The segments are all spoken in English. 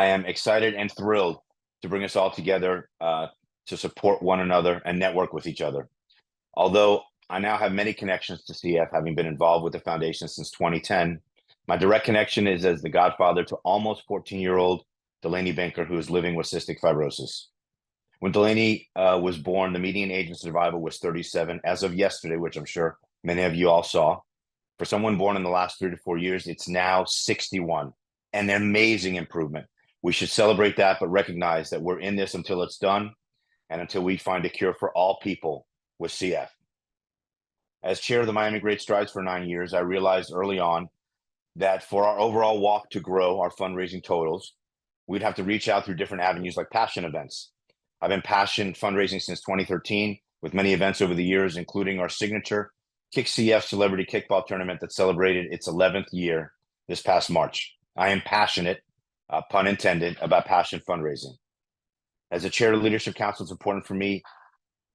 I am excited and thrilled to bring us all together to support one another and network with each other. Although I now have many connections to CF, having been involved with the foundation since 2010, my direct connection is as the godfather to almost 14-year-old Delaney Banker, who is living with cystic fibrosis. When Delaney was born, the median age of survival was 37. As of yesterday, which I'm sure many of you all saw, for someone born in the last 3 to 4 years, it's now 61. An amazing improvement. We should celebrate that, but recognize that we're in this until it's done and until we find a cure for all people with CF. As chair of the Miami Great Strides for 9 years, I realized early on that for our overall walk to grow our fundraising totals, we'd have to reach out through different avenues like passion events. I've been passion fundraising since 2013 with many events over the years, including our signature Kick CF Celebrity Kickball Tournament that celebrated its 11th year this past March. I am passionate, pun intended, about passion fundraising. As a chair of the Leadership Council, it's important for me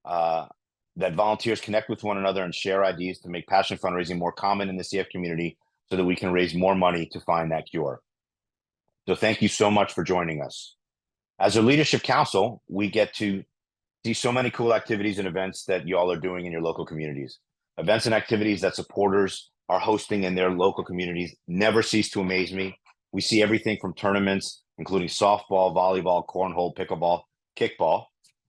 that volunteers connect with one another and share ideas to make passion fundraising more common in the CF community so that we can raise more money to find that cure. So thank you so much for joining us. As a Leadership Council, we get to see so many cool activities and events that you all are doing in your local communities. Events and activities that supporters are hosting in their local communities never cease to amaze me. We see everything from tournaments, including softball, volleyball, cornhole, pickleball, kickball,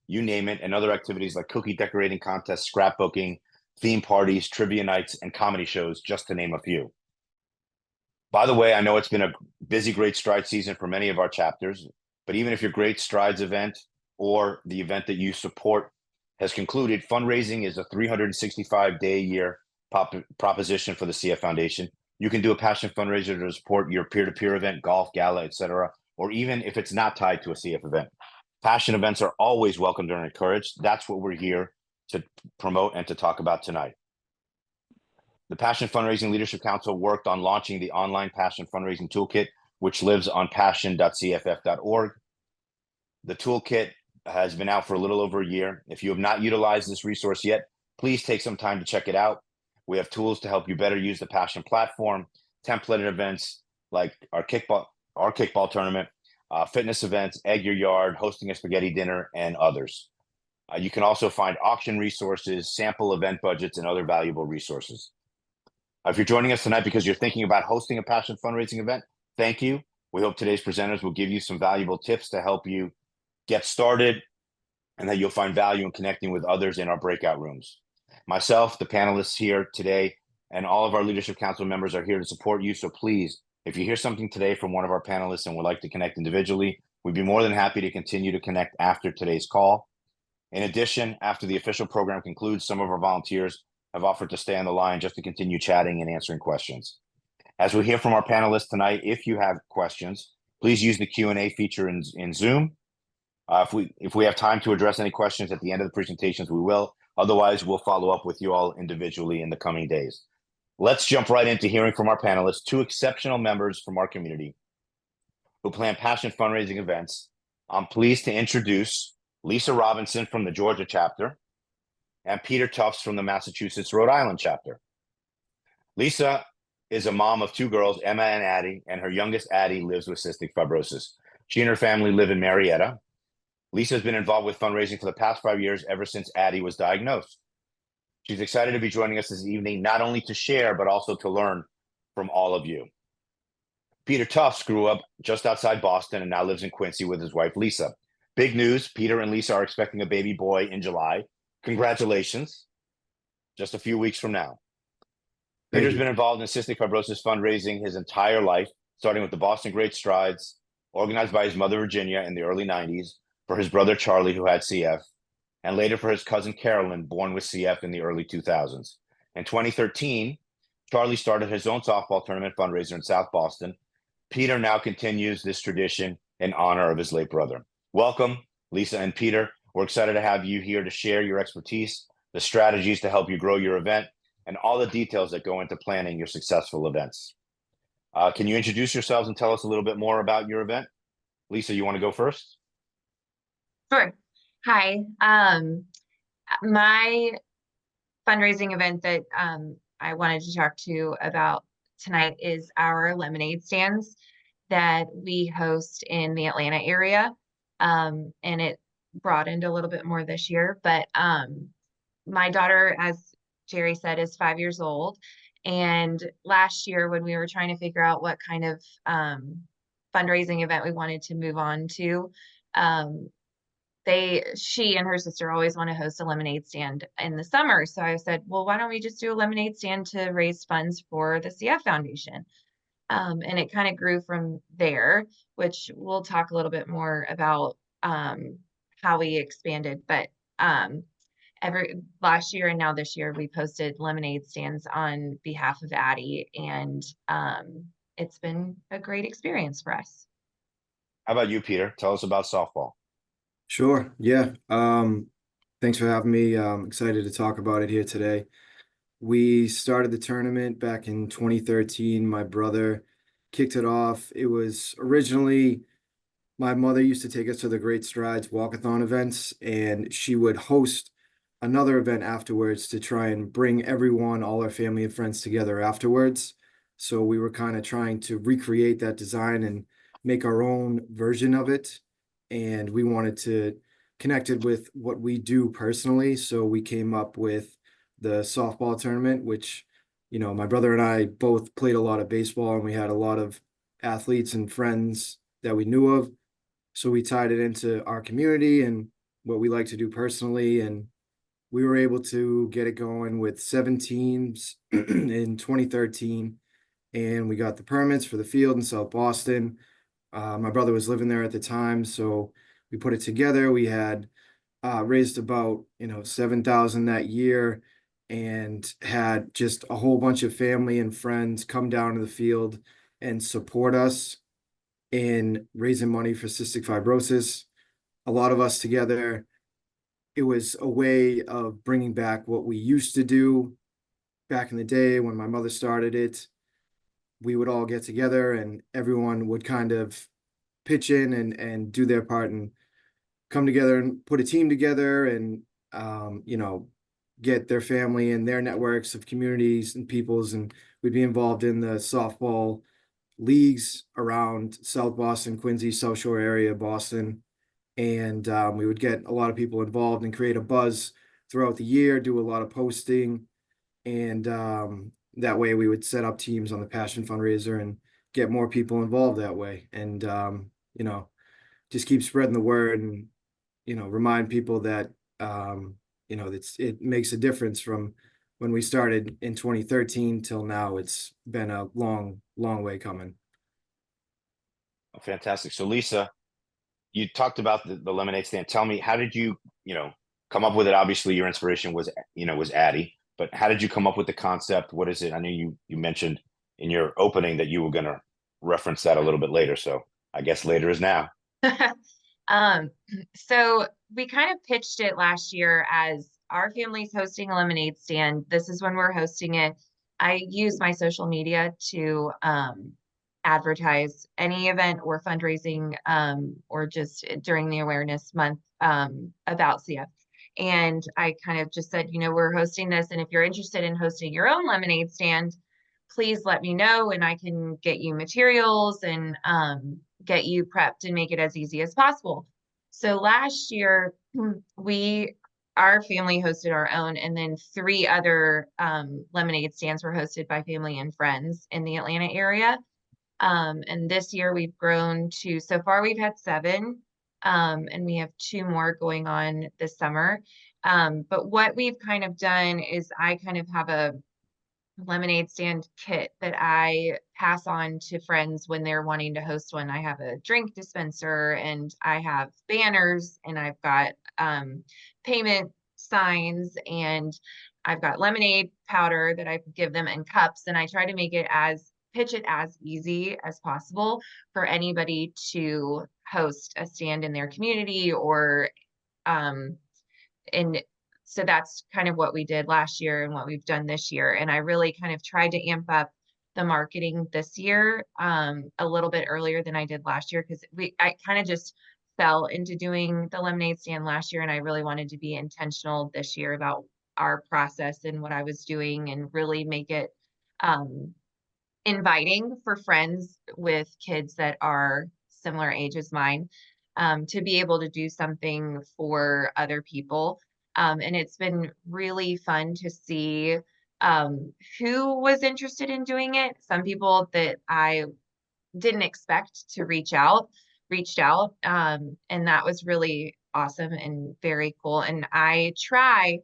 you name it, and other activities like cookie decorating contests, scrapbooking, theme parties, trivia nights, and comedy shows, just to name a few. By the way, I know it's been a busy Great Strides season for many of our chapters, but even if your Great Strides event or the event that you support has concluded, fundraising is a 365-day-a-year proposition for the CF Foundation. You can do a passion fundraiser to support your peer-to-peer event, golf, gala, etc., or even if it's not tied to a CF event. Passion events are always welcomed and encouraged. That's what we're here to promote and to talk about tonight. The Passion Fundraising Leadership Council worked on launching the online Passion Fundraising Toolkit, which lives on passion.cff.org. The toolkit has been out for a little over a year. If you have not utilized this resource yet, please take some time to check it out. We have tools to help you better use the Passion platform, templated events like our kickball tournament, fitness events, egg your yard, hosting a spaghetti dinner, and others. You can also find auction resources, sample event budgets, and other valuable resources. If you're joining us tonight because you're thinking about hosting a passion fundraising event, thank you. We hope today's presenters will give you some valuable tips to help you get started and that you'll find value in connecting with others in our breakout rooms. Myself, the panelists here today, and all of our Leadership Council members are here to support you. So please, if you hear something today from one of our panelists and would like to connect individually, we'd be more than happy to continue to connect after today's call. In addition, after the official program concludes, some of our volunteers have offered to stay on the line just to continue chatting and answering questions. As we hear from our panelists tonight, if you have questions, please use the Q&A feature in Zoom. If we have time to address any questions at the end of the presentations, we will. Otherwise, we'll follow up with you all individually in the coming days. Let's jump right into hearing from our panelists, two exceptional members from our community who plan passion fundraising events. I'm pleased to introduce Lisa Robinson from the Georgia chapter and Peter Tufts from the Massachusetts, Rhode Island chapter. Lisa is a mom of two girls, Emma and Addie, and her youngest, Addie, lives with cystic fibrosis. She and her family live in Marietta. Lisa has been involved with fundraising for the past 5 years, ever since Addie was diagnosed. She's excited to be joining us this evening, not only to share, but also to learn from all of you. Peter Tufts grew up just outside Boston and now lives in Quincy with his wife, Lisa. Big news, Peter and Lisa are expecting a baby boy in July. Congratulations, just a few weeks from now. Peter's been involved in cystic fibrosis fundraising his entire life, starting with the Boston Great Strides, organized by his mother, Virginia, in the early 90s, for his brother, Charlie, who had CF, and later for his cousin, Carolyn, born with CF in the early 2000s. In 2013, Charlie started his own softball tournament fundraiser in South Boston. Peter now continues this tradition in honor of his late brother. Welcome, Lisa and Peter. We're excited to have you here to share your expertise, the strategies to help you grow your event, and all the details that go into planning your successful events. Can you introduce yourselves and tell us a little bit more about your event? Lisa, you want to go first? Sure. Hi. My fundraising event that I wanted to talk to you about tonight is our lemonade stands that we host in the Atlanta area. And it broadened a little bit more this year, but my daughter, as Jerry said, is 5 years old. And last year, when we were trying to figure out what kind of fundraising event we wanted to move on to, um, she and her sister always want to host a lemonade stand in the summer. So I said, well, why don't we just do a lemonade stand to raise funds for the CF Foundation? And it kind of grew from there, which we'll talk a little bit more about how we expanded. But every last year and now this year, we posted lemonade stands on behalf of Addie, and it's been a great experience for us. How about you, Peter? Tell us about softball. Sure. Yeah. Thanks for having me. I'm excited to talk about it here today. We started the tournament back in 2013. My brother kicked it off. It was originally my mother used to take us to the Great Strides walkathon events, and she would host another event afterwards to try and bring everyone, all our family and friends together afterwards. So we were kind of trying to recreate that design and make our own version of it. And we wanted to connect it with what we do personally. So we came up with the softball tournament, which, my brother and I both played a lot of baseball, and we had a lot of athletes and friends that we knew of. So we tied it into our community and what we like to do personally. And we were able to get it going with 7 teams in 2013. And we got the permits for the field in South Boston. My brother was living there at the time, so we put it together. We had raised about 7,000 that year, and had just a whole bunch of family and friends come down to the field and support us in raising money for cystic fibrosis. A lot of us together. It was a way of bringing back what we used to do back in the day when my mother started it. We would all get together, and everyone would kind of pitch in and do their part and come together and put a team together, and get their family and their networks of communities and peoples, and we'd be involved in the softball leagues around South Boston, Quincy, South Shore area, Boston. And we would get a lot of people involved and create a buzz throughout the year, do a lot of posting. And that way we would set up teams on the Passion Fundraiser and get more people involved that way. And, just keep spreading the word, and, remind people that, it makes a difference from when we started in 2013 till now. It's been a long, long way coming. Fantastic. So Lisa, you talked about the lemonade stand. Tell me, how did you, come up with it? Obviously, your inspiration was Addie, but how did you come up with the concept? What is it? I know you mentioned in your opening that you were going to reference that a little bit later. So I guess later is now. So we kind of pitched it last year as our family's hosting a lemonade stand. This is when we're hosting it. I use my social media to advertise any event or fundraising or just during the awareness month about CF. And I kind of just said, we're hosting this, and if you're interested in hosting your own lemonade stand, please let me know, and I can get you materials and get you prepped and make it as easy as possible. So last year, our family hosted our own, and then 3 other lemonade stands were hosted by family and friends in the Atlanta area. And this year we've grown to, so far we've had 7, and we have 2 more going on this summer. But what we've kind of done is I kind of have a lemonade stand kit that I pass on to friends when they're wanting to host one. I have a drink dispenser, and I have banners, and I've got payment signs, and I've got lemonade powder that I give them in cups, and I try to pitch it as easy as possible for anybody to host a stand in their community, or and so that's kind of what we did last year and what we've done this year. And I really kind of tried to amp up the marketing this year a little bit earlier than I did last year, because I kind of just fell into doing the lemonade stand last year, and I really wanted to be intentional this year about our process and what I was doing, and really make it inviting for friends with kids that are similar age as mine, to be able to do something for other people. And it's been really fun to see who was interested in doing it. Some people that I didn't expect to reached out. And that was really awesome and very cool. And I try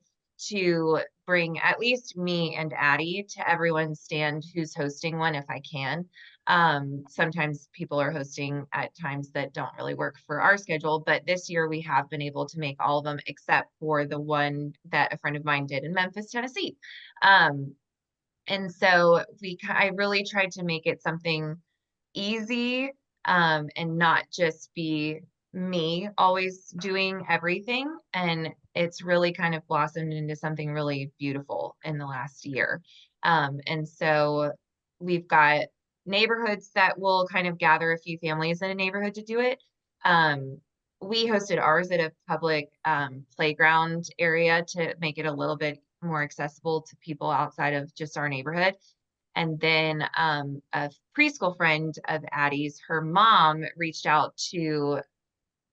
to bring at least me and Addie to everyone's stand who's hosting one if I can. Sometimes people are hosting at times that don't really work for our schedule, but this year we have been able to make all of them except for the one that a friend of mine did in Memphis, Tennessee. And so I really tried to make it something easy, and not just be me always doing everything. And it's really kind of blossomed into something really beautiful in the last year. And so we've got neighborhoods that will kind of gather a few families in a neighborhood to do it. We hosted ours at a public playground area to make it a little bit more accessible to people outside of just our neighborhood. And then a preschool friend of Addie's, her mom reached out to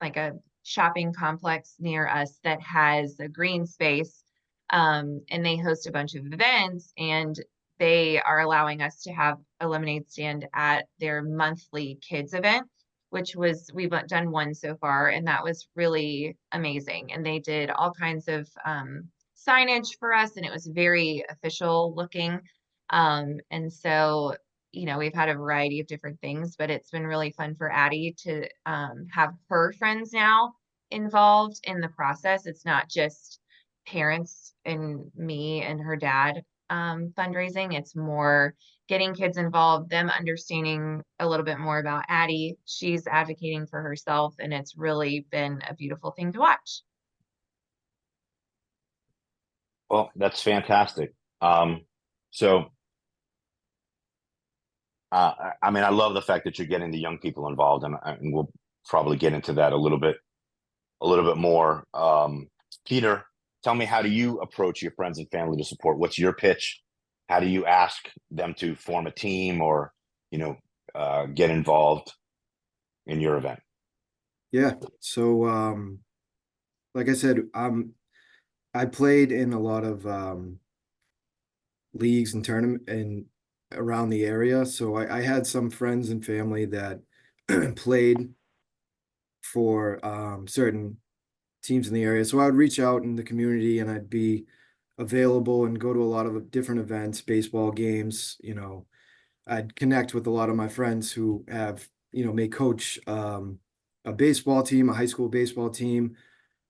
like a shopping complex near us that has a green space. And they host a bunch of events, and they are allowing us to have a lemonade stand at their monthly kids event, which we've done one so far, and that was really amazing. And they did all kinds of signage for us, and it was very official looking. And so, we've had a variety of different things, but it's been really fun for Addie to have her friends now involved in the process. It's not just parents and me and her dad fundraising. It's more getting kids involved, them understanding a little bit more about Addie. She's advocating for herself, and it's really been a beautiful thing to watch. Well, that's fantastic. So, I mean, I love the fact that you're getting the young people involved, and we'll probably get into that a little bit more. Peter, tell me, how do you approach your friends and family to support? What's your pitch? How do you ask them to form a team or, get involved in your event? Yeah. So, like I said, I played in a lot of leagues and tournament and around the area. So I had some friends and family that played for certain teams in the area. So I would reach out in the community and I'd be available and go to a lot of different events, baseball games. I'd connect with a lot of my friends who have, may coach a baseball team, a high school baseball team,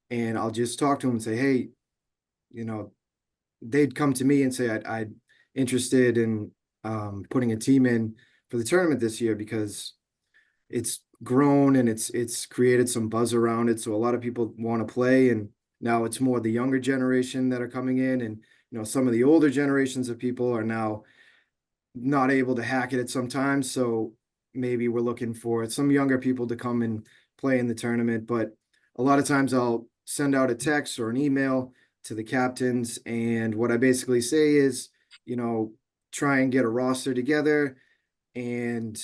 and I'll just talk to them and say, hey, they'd come to me and say, I'd interested in putting a team in for the tournament this year because it's grown and it's created some buzz around it. So a lot of people want to play, and now it's more the younger generation that are coming in, and some of the older generations of people are now not able to hack it at some time. So maybe we're looking for some younger people to come and play in the tournament. But a lot of times I'll send out a text or an email to the captains, and what I basically say is, try and get a roster together, and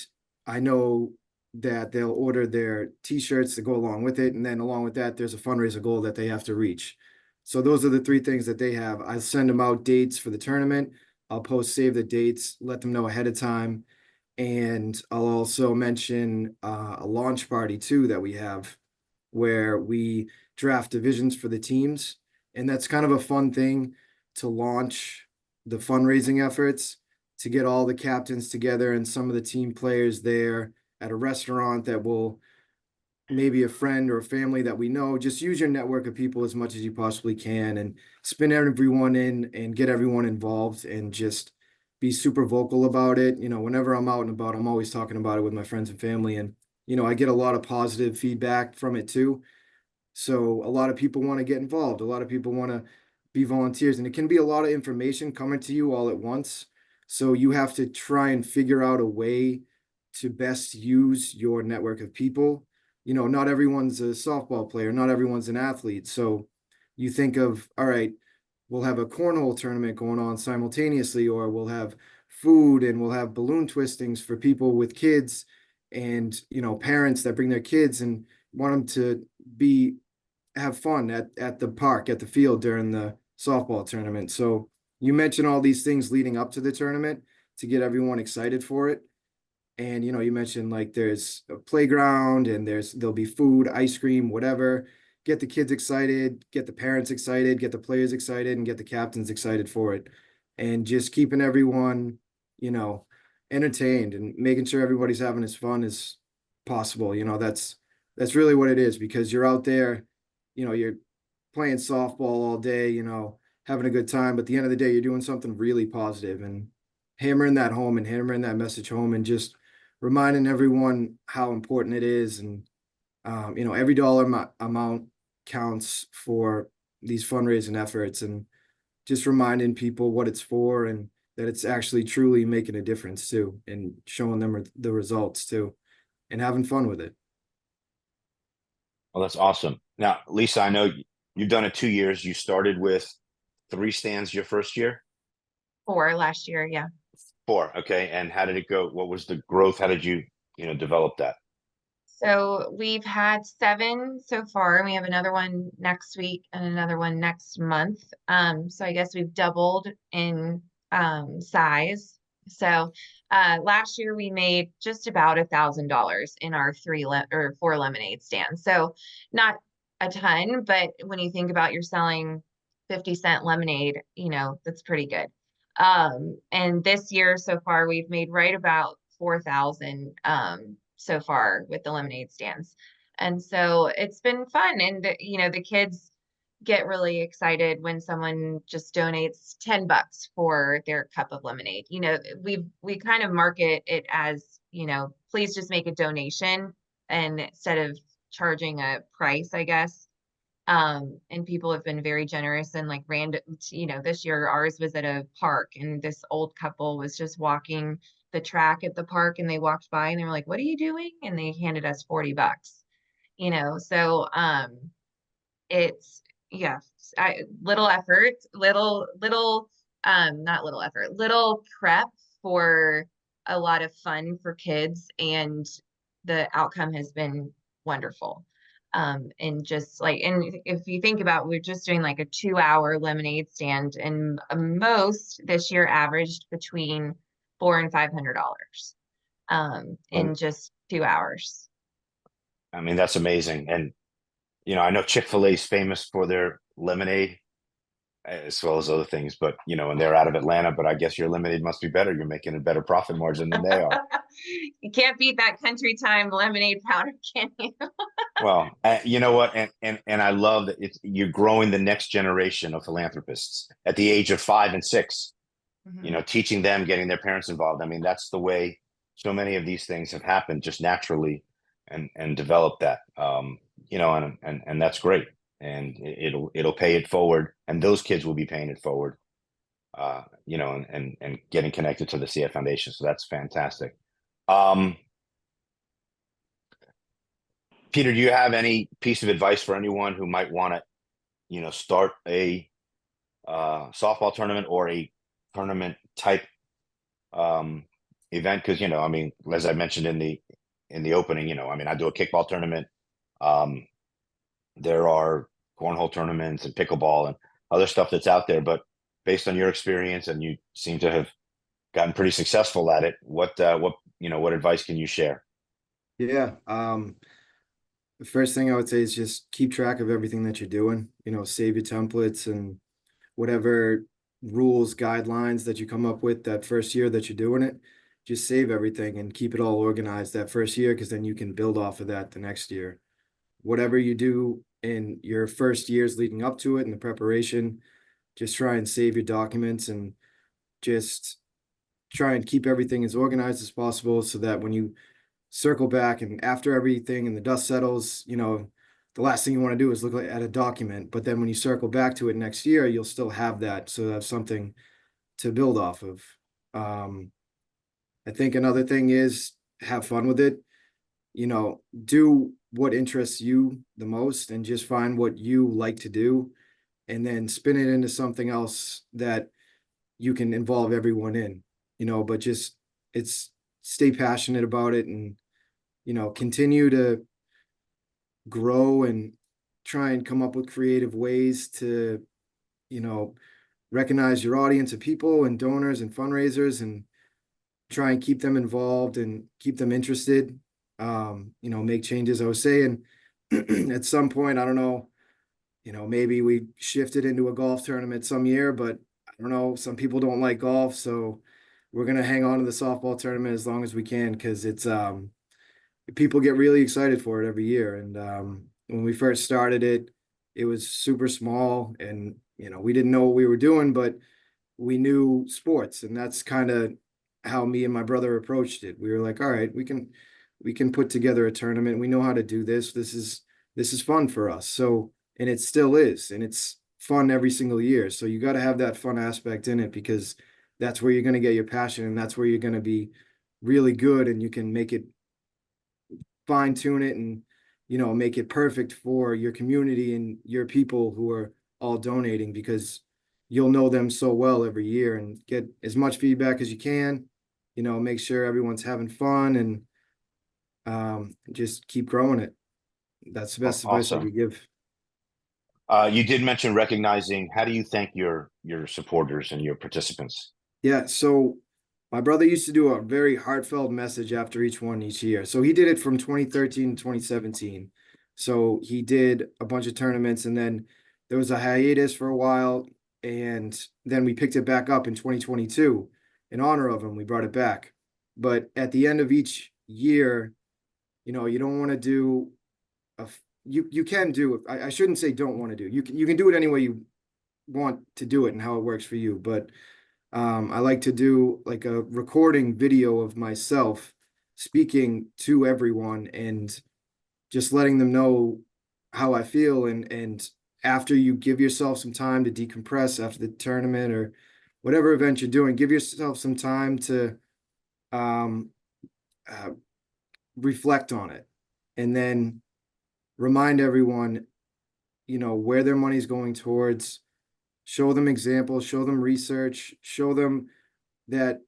I know that they'll order their t-shirts to go along with it, and then along with that there's a fundraiser goal that they have to reach. So those are the three things that they have. I send them out dates for the tournament. I'll post save the dates, let them know ahead of time, and I'll also mention a launch party too that we have where we draft divisions for the teams, and that's kind of a fun thing to launch the fundraising efforts, to get all the captains together and some of the team players there at a restaurant that will maybe a friend or a family that we know. Just use your network of people as much as you possibly can and spin everyone in and get everyone involved and just be super vocal about it. Whenever I'm out and about, I'm always talking about it with my friends and family, and I get a lot of positive feedback from it too. So a lot of people want to get involved. A lot of people want to be volunteers, and it can be a lot of information coming to you all at once. So you have to try and figure out a way to best use your network of people. Not everyone's a softball player, not everyone's an athlete. So you think of, all right, we'll have a cornhole tournament going on simultaneously, or we'll have food, and we'll have balloon twistings for people with kids, and parents that bring their kids and want them to have fun at the park, at the field during the softball tournament. So you mentioned all these things leading up to the tournament to get everyone excited for it. And you mentioned like there's a playground and there'll be food, ice cream, whatever. Get the kids excited, get the parents excited, get the players excited, and get the captains excited for it. And just keeping everyone, entertained and making sure everybody's having as fun as possible. That's really what it is, because you're out there, you're playing softball all day, having a good time. But at the end of the day, you're doing something really positive and hammering that home and hammering that message home and just reminding everyone how important it is. And, every dollar amount counts for these fundraising efforts, and just reminding people what it's for and that it's actually truly making a difference too, and showing them the results too, and having fun with it. Well, that's awesome. Now, Lisa, I know you've done it 2 years. You started with 3 stands your first year? 4 last year, yeah. 4. Okay. And how did it go? What was the growth? How did you develop that? So we've had 7 so far, and we have another one next week and another one next month. So I guess we've doubled in size. So last year we made just about $1,000 in our 4 lemonade stands. So not a ton, but when you think about you're selling 50-cent lemonade, that's pretty good. And this year so far we've made right about 4,000 so far with the lemonade stands. And so it's been fun. And the kids get really excited when someone just donates $10 for their cup of lemonade. We kind of market it as, please just make a donation, and instead of charging a price, I guess. And people have been very generous, and like random, this year ours was at a park, and this old couple was just walking the track at the park, and they walked by and they were like, "What are you doing?" And they handed us $40. So it's, yeah, little effort, not little effort, little prep for a lot of fun for kids, and the outcome has been wonderful. And just like, and if you think about, we're just doing like a 2-hour lemonade stand, and most this year averaged between $400 and $500 in just 2 hours. I mean, that's amazing. And, I know Chick-fil-A is famous for their lemonade as well as other things, but, and they're out of Atlanta, but I guess your lemonade must be better. You're making a better profit margin than they are. You can't beat that country time lemonade powder, can you? Well, you know what? And I love that you're growing the next generation of philanthropists at the age of 5 and 6, teaching them, getting their parents involved. I mean, that's the way so many of these things have happened just naturally, and develop that, and that's great. And it'll pay it forward, and those kids will be paying it forward, and getting connected to the CF Foundation. So that's fantastic. Peter, do you have any piece of advice for anyone who might want to, start a softball tournament or a tournament type event? Because, I mean, as I mentioned in the opening, I do a kickball tournament. There are cornhole tournaments and pickleball and other stuff that's out there. But based on your experience, and you seem to have gotten pretty successful at it, what advice can you share? Yeah. The first thing I would say is just keep track of everything that you're doing, save your templates and whatever rules, guidelines that you come up with that first year that you're doing it, just save everything and keep it all organized that first year, because then you can build off of that the next year. Whatever you do in your first years leading up to it and the preparation, just try and save your documents and just try and keep everything as organized as possible, so that when you circle back and after everything and the dust settles, the last thing you want to do is look at a document. But then when you circle back to it next year, you'll still have that. So that's something to build off of. I think another thing is have fun with it. Do what interests you the most, and just find what you like to do, and then spin it into something else that you can involve everyone in. but just it's stay passionate about it and, continue to grow and try and come up with creative ways to, you know, recognize your audience of people and donors and fundraisers and try and keep them involved and keep them interested. Make changes. I was saying at some point, I don't know, maybe we shifted into a golf tournament some year, but I don't know, some people don't like golf, so we're gonna hang on to the softball tournament as long as we can because it's people get really excited for it every year. And when we first started it, it was super small and we didn't know what we were doing, but we knew sports, and that's kind of how me and my brother approached it. We were like, all right, we can put together a tournament. We know how to do this. This is fun for us. So, and it still is, and it's fun every single year. So you got to have that fun aspect in it because that's where you're going to get your passion, and that's where you're going to be really good, and you can make it fine tune it and make it perfect for your community and your people who are all donating because you'll know them so well every year and get as much feedback as you can, make sure everyone's having fun and just keep growing it. That's the best advice I Awesome. could give. You did mention recognizing. How do you thank your supporters and your participants? Yeah, so my brother used to do a very heartfelt message after each one each year. So he did it from 2013 to 2017. So he did a bunch of tournaments and then there was a hiatus for a while. And then we picked it back up in 2022 in honor of him. We brought it back. But at the end of each year, you don't want to do you can do it. I shouldn't say don't want to do. You can do it any way you want to do it and how it works for you. But I like to do like a recording video of myself speaking to everyone and just letting them know how I feel. And after you give yourself some time to decompress after the tournament or whatever event you're doing, give yourself some time to um, uh, reflect on it and then remind everyone, where their money's going towards, show them examples, show them research, show them that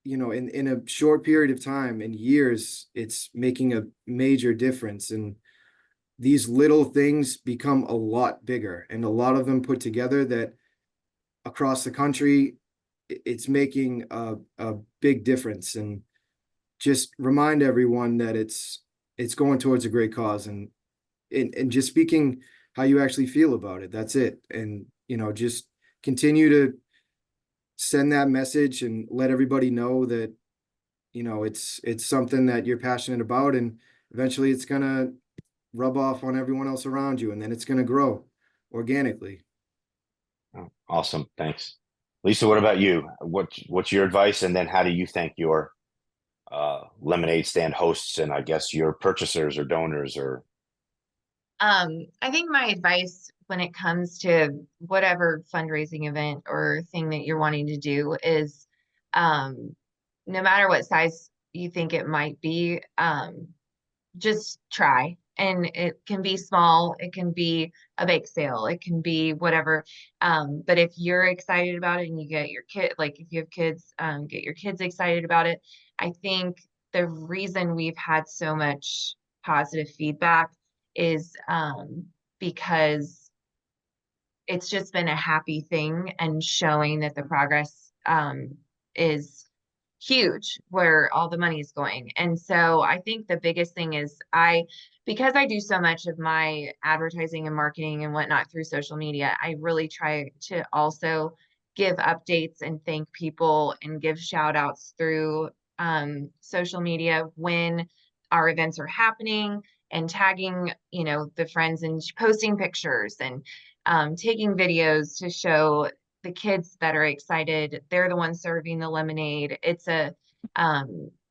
in a short period of time, in years, it's making a major difference. And these little things become a lot bigger, and a lot of them put together that across the country, it's making a big difference. And just remind everyone that it's going towards a great cause, and just speaking how you actually feel about it. That's it. And just continue to send that message and let everybody know that it's something that you're passionate about, and eventually it's gonna rub off on everyone else around you, and then it's gonna grow organically. Oh, awesome. Thanks. Lisa, what about you? What's your advice? And then how do you thank your lemonade stand hosts and I guess your purchasers or donors or I think my advice when it comes to whatever fundraising event or thing that you're wanting to do is, no matter what size you think it might be, just try. And it can be small, it can be a bake sale, it can be whatever. But if you're excited about it and you get your kid, like if you have kids, get your kids excited about it. I think the reason we've had so much positive feedback is because it's just been a happy thing and showing that the progress is huge where all the money is going. And so I think the biggest thing is because I do so much of my advertising and marketing and whatnot through social media, I really try to also give updates and thank people and give shout outs through social media when our events are happening and tagging, the friends and posting pictures and taking videos to show the kids that are excited. They're the ones serving the lemonade. It's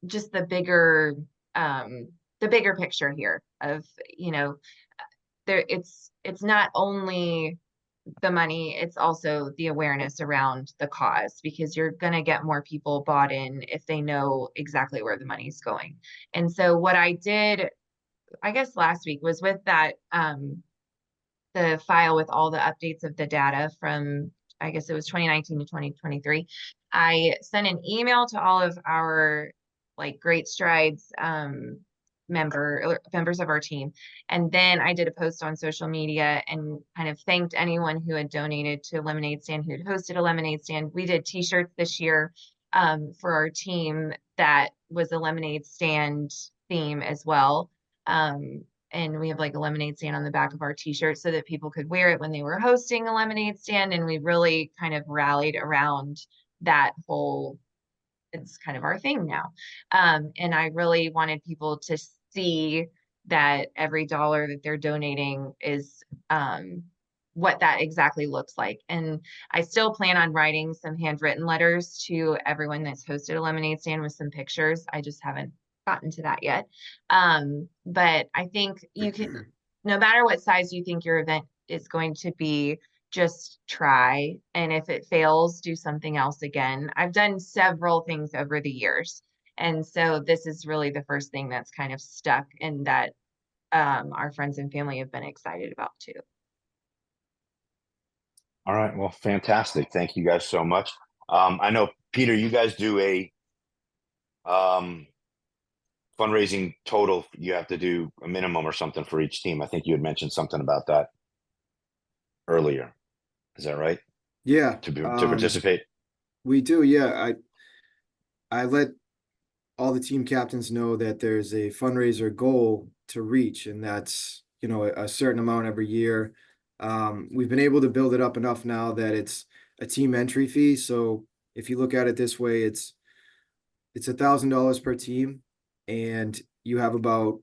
just the bigger picture here of, it's not only the money, it's also the awareness around the cause, because you're going to get more people bought in if they know exactly where the money's going. And so what I did, I guess last week, was with that, the file with all the updates of the data from I guess it was 2019 to 2023, I sent an email to all of our like Great Strides members of our team. And then I did a post on social media and kind of thanked anyone who had donated to a lemonade stand, who had hosted a lemonade stand. We did t-shirts this year for our team that was a lemonade stand theme as well. And we have like a lemonade stand on the back of our t-shirt so that people could wear it when they were hosting a lemonade stand. And we really kind of rallied around that whole, it's kind of our thing now. And I really wanted people to see that every dollar that they're donating is what that exactly looks like. And I still plan on writing some handwritten letters to everyone that's hosted a lemonade stand with some pictures. I just haven't gotten to that yet. But I think you can, no matter what size you think your event is going to be, just try. And if it fails, do something else again. I've done several things over the years. And so this is really the first thing that's kind of stuck and that our friends and family have been excited about too. All right. Well, fantastic. Thank you guys so much. I know, Peter, you guys do a fundraising total. You have to do a minimum or something for each team. I think you had mentioned something about that earlier. Is that right? Yeah. To participate? We do. Yeah. I let all the team captains know that there's a fundraiser goal to reach, and that's, you know, a certain amount every year. We've been able to build it up enough now that it's a team entry fee. So if you look at it this way, it's $1,000 per team, and you have about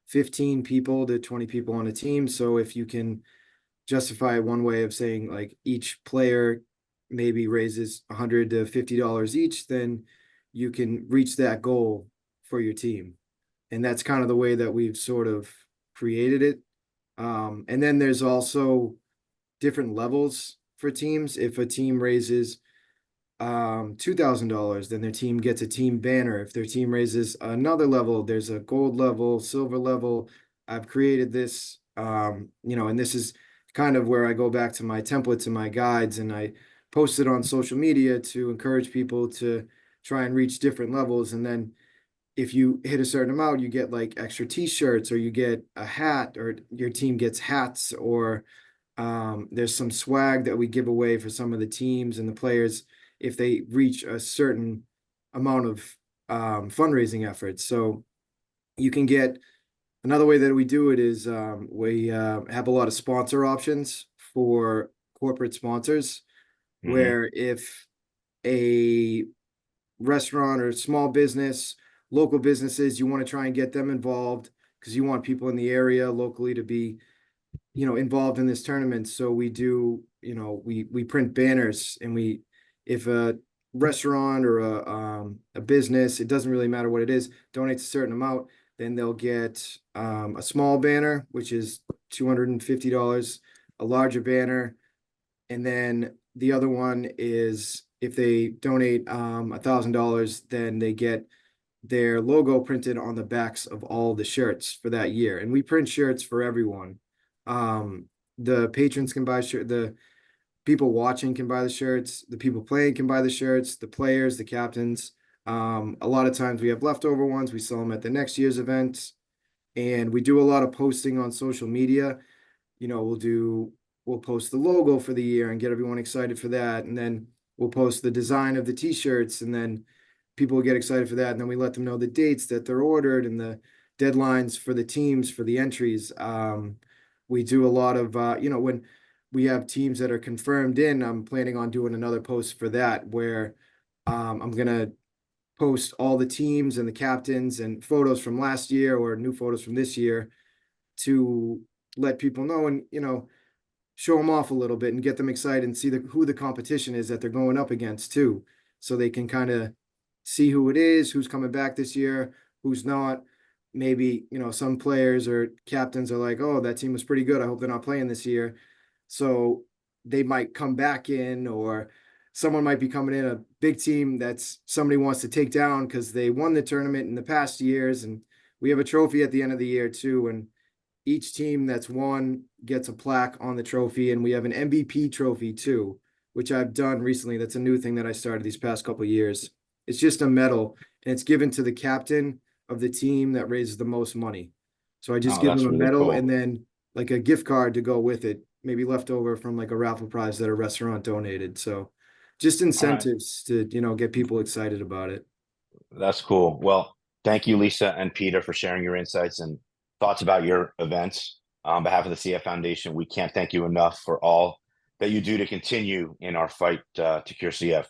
15 people to 20 people on a team. So if you can justify one way of saying like each player maybe raises $100 to $50 each, then you can reach that goal for your team. And that's kind of the way that we've sort of created it. And then there's also different levels for teams. If a team raises $2,000, then their team gets a team banner. If their team raises another level, there's a gold level, silver level. I've created this, you know, and this is kind of where I go back to my templates and my guides, and I post it on social media to encourage people to try and reach different levels. And then if you hit a certain amount, you get like extra t-shirts, or you get a hat, or your team gets hats, or there's some swag that we give away for some of the teams and the players if they reach a certain amount of fundraising efforts. So you can get, another way that we do it is we have a lot of sponsor options for corporate sponsors, where if a restaurant or small business, local businesses, you want to try and get them involved because you want people in the area locally to be, you know, involved in this tournament. So we do, you know, we print banners, and if a restaurant or a business, it doesn't really matter what it is, donates a certain amount, then they'll get a small banner, which is $250, a larger banner, and then the other one is if they donate $1,000, then they get their logo printed on the backs of all the shirts for that year. And we print shirts for everyone. The patrons can buy the people watching can buy the shirts, the people playing can buy the shirts, the players, the captains. A lot of times we have leftover ones, we sell them at the next year's events. And we do a lot of posting on social media. You know, we'll post the logo for the year and get everyone excited for that. And then we'll post the design of the t-shirts, and then people will get excited for that. And then we let them know the dates that they're ordered and the deadlines for the teams for the entries. We do a lot of, you know, when we have teams that are confirmed in, I'm planning on doing another post for that, where I'm going to post all the teams and the captains and photos from last year or new photos from this year to let people know, and, you know, show them off a little bit and get them excited and see who the competition is that they're going up against too. So they can kind of see who it is, who's coming back this year, who's not. Maybe, you know, some players or captains are like, oh, that team was pretty good, I hope they're not playing this year. So they might come back in, or someone might be coming in, a big team that's somebody wants to take down because they won the tournament in the past years. And we have a trophy at the end of the year too. And each team that's won gets a plaque on the trophy. And we have an MVP trophy too. which I've done recently. That's a new thing that I started these past couple of years. It's just a medal, and it's given to the captain of the team that raises the most money. So I just Oh, give that's them a really medal cool. and then like a gift card to go with it, maybe left over from like a raffle prize that a restaurant donated. So just All right. incentives to, get people excited about it. That's cool. Well, thank you, Lisa and Peter, for sharing your insights and thoughts about your events. On behalf of the CF Foundation, we can't thank you enough for all that you do to continue in our fight to cure CF.